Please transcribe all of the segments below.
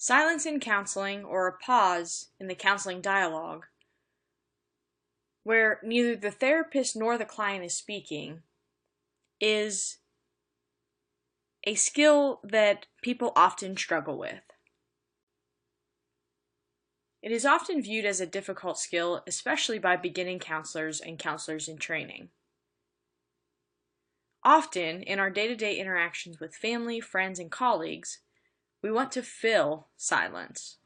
Silence in counseling, or a pause in the counseling dialogue, where neither the therapist nor the client is speaking, is a skill that people often struggle with. It is often viewed as a difficult skill, especially by beginning counselors and counselors in training. Often, in our day-to-day interactions with family, friends, and colleagues, we want to fill silence.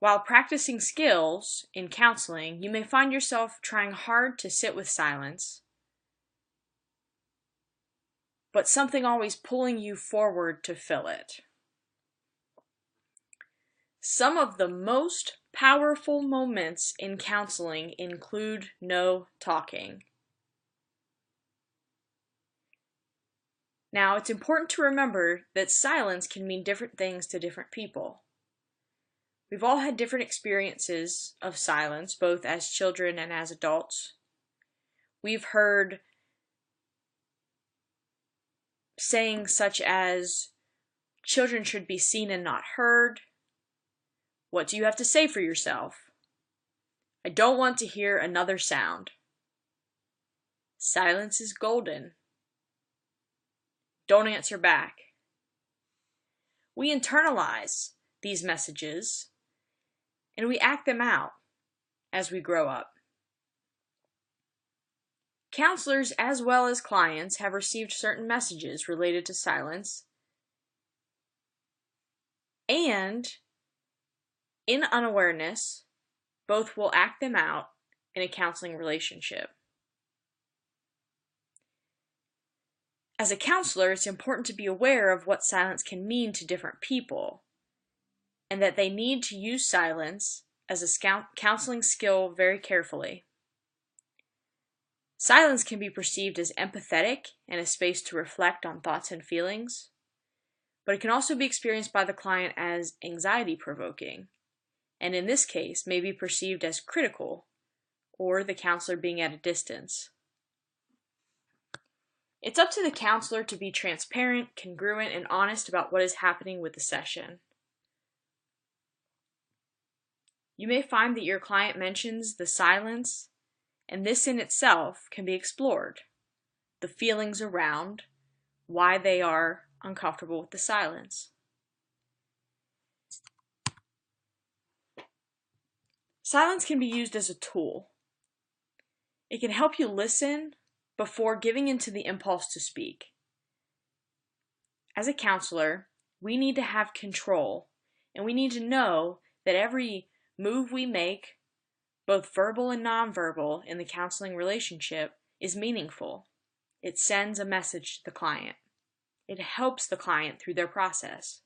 While practicing skills in counseling, you may find yourself trying hard to sit with silence, but something always pulling you forward to fill it. Some of the most powerful moments in counseling include no talking. Now, it's important to remember that silence can mean different things to different people. We've all had different experiences of silence, both as children and as adults. We've heard sayings such as, children should be seen and not heard. What do you have to say for yourself? I don't want to hear another sound. Silence is golden. Don't answer back. We internalize these messages and we act them out as we grow up. Counselors, as well as clients, have received certain messages related to silence, and in unawareness, both will act them out in a counseling relationship. As a counselor, it's important to be aware of what silence can mean to different people, and that they need to use silence as a counseling skill very carefully. Silence can be perceived as empathetic and a space to reflect on thoughts and feelings, but it can also be experienced by the client as anxiety-provoking, and in this case may be perceived as critical, or the counselor being at a distance. It's up to the counselor to be transparent, congruent, and honest about what is happening with the session. You may find that your client mentions the silence, and this in itself can be explored. The feelings around why they are uncomfortable with the silence. Silence can be used as a tool. It can help you listen before giving into the impulse to speak. As a counselor, we need to have control, and we need to know that every move we make, both verbal and nonverbal, in the counseling relationship is meaningful. It sends a message to the client. It helps the client through their process.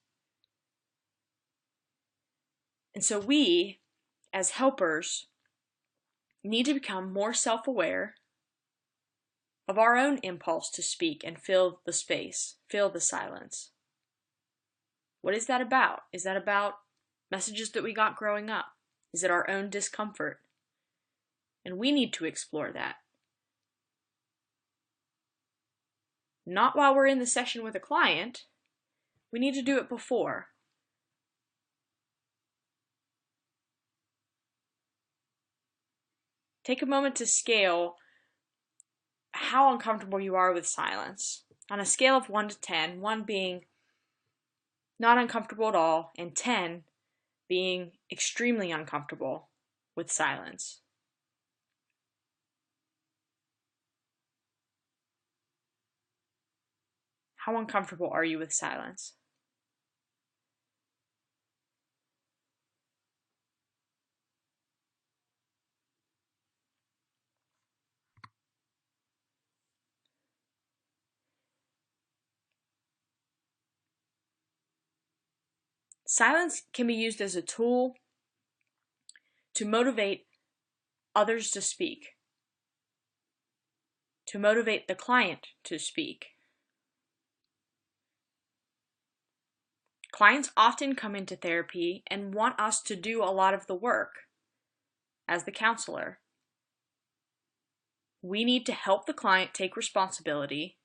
And so we, as helpers, need to become more self-aware of our own impulse to speak and fill the space, fill the silence. What is that about? Is that about messages that we got growing up? Is it our own discomfort? And we need to explore that. Not while we're in the session with a client. We need to do it before. Take a moment to scale how uncomfortable you are with silence. On a scale of 1 to 10, 1 being not uncomfortable at all, and 10 being extremely uncomfortable with silence. How uncomfortable are you with silence? Silence can be used as a tool to motivate others to speak, to motivate the client to speak. Clients often come into therapy and want us to do a lot of the work as the counselor. We need to help the client take responsibility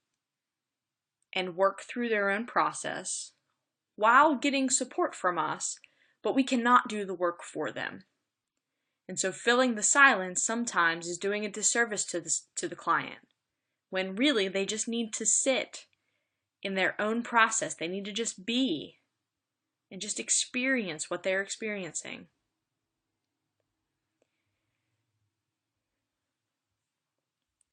and work through their own process while getting support from us, but we cannot do the work for them. And so filling the silence sometimes is doing a disservice to the client, when really they just need to sit in their own process. They need to just be and just experience what they're experiencing.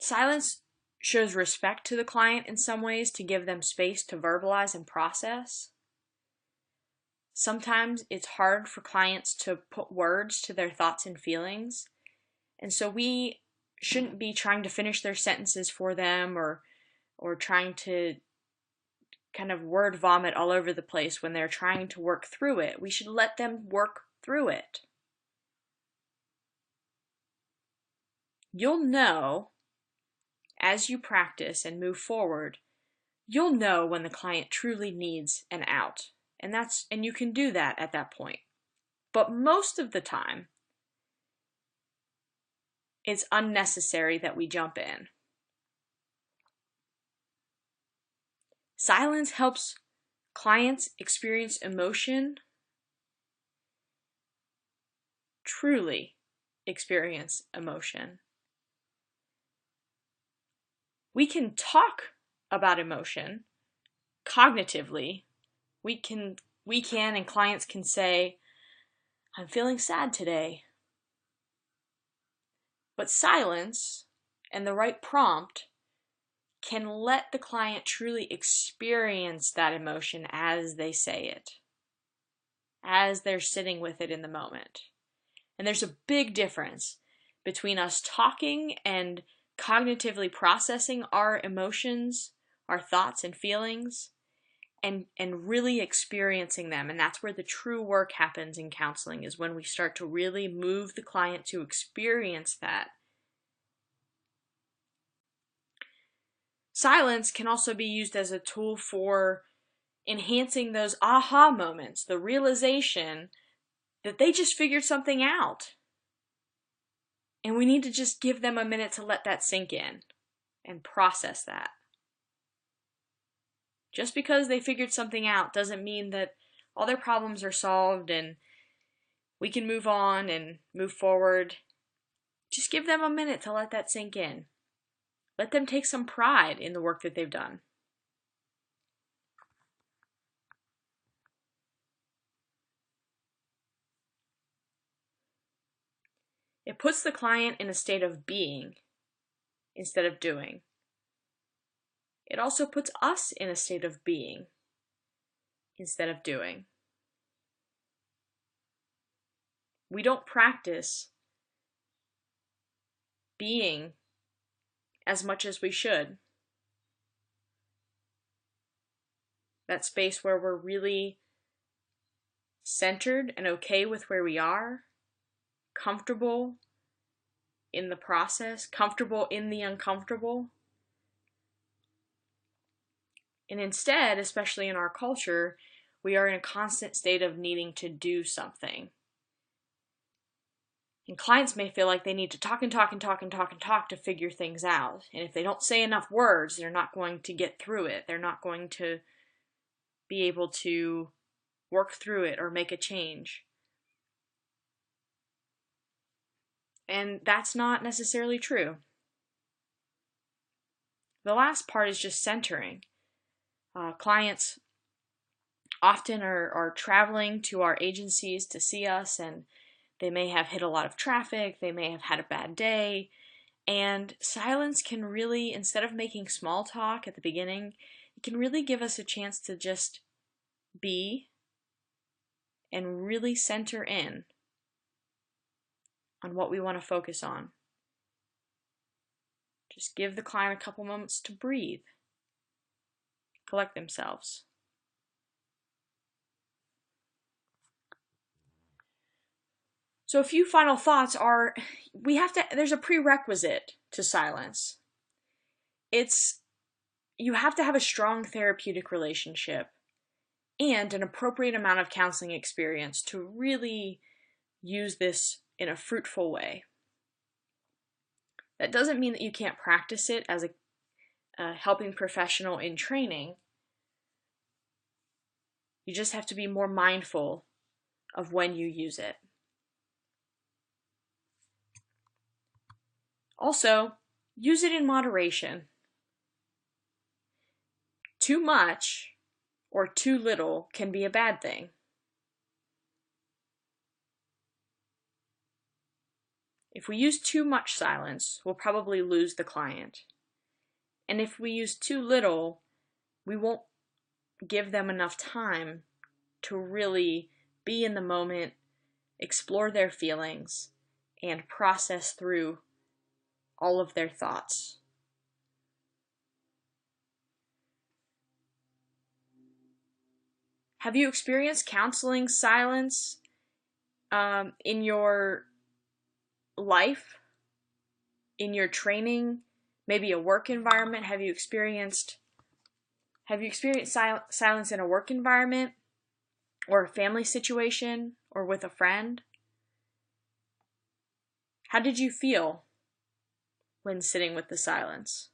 Silence shows respect to the client in some ways, to give them space to verbalize and process. Sometimes it's hard for clients to put words to their thoughts and feelings, and so we shouldn't be trying to finish their sentences for them or trying to kind of word vomit all over the place when they're trying to work through it. We should let them work through it. You'll know as you practice and move forward, you'll know when the client truly needs an out. And you can do that at that point. But most of the time, it's unnecessary that we jump in. Silence helps clients experience emotion, truly experience emotion. We can talk about emotion cognitively. We can and clients can say, I'm feeling sad today. But silence and the right prompt can let the client truly experience that emotion as they say it, as they're sitting with it in the moment. And there's a big difference between us talking and cognitively processing our emotions, our thoughts and feelings, and really experiencing them. And that's where the true work happens in counseling, is when we start to really move the client to experience that. Silence can also be used as a tool for enhancing those aha moments, the realization that they just figured something out. And we need to just give them a minute to let that sink in and process that. Just because they figured something out doesn't mean that all their problems are solved and we can move on and move forward. Just give them a minute to let that sink in. Let them take some pride in the work that they've done. It puts the client in a state of being instead of doing. It also puts us in a state of being instead of doing. We don't practice being as much as we should. That space where we're really centered and okay with where we are, comfortable in the process, comfortable in the uncomfortable. And instead, especially in our culture, we are in a constant state of needing to do something. And clients may feel like they need to talk and talk and talk and talk and talk to figure things out. And if they don't say enough words, they're not going to get through it. They're not going to be able to work through it or make a change. And that's not necessarily true. The last part is just centering. Clients often are traveling to our agencies to see us, and they may have hit a lot of traffic, they may have had a bad day, and silence can really, instead of making small talk at the beginning, it can really give us a chance to just be and really center in on what we want to focus on. Just give the client a couple moments to breathe, collect themselves. So a few final thoughts are, there's a prerequisite to silence. You have to have a strong therapeutic relationship and an appropriate amount of counseling experience to really use this in a fruitful way. That doesn't mean that you can't practice it as a helping professional in training. You just have to be more mindful of when you use it. Also, use it in moderation. Too much or too little can be a bad thing. If we use too much silence, we'll probably lose the client. And if we use too little, we won't give them enough time to really be in the moment, explore their feelings, and process through all of their thoughts. Have you experienced counseling silence in your life, in your training, maybe a work environment? Have you experienced silence in a work environment or a family situation or with a friend? How did you feel when sitting with the silence?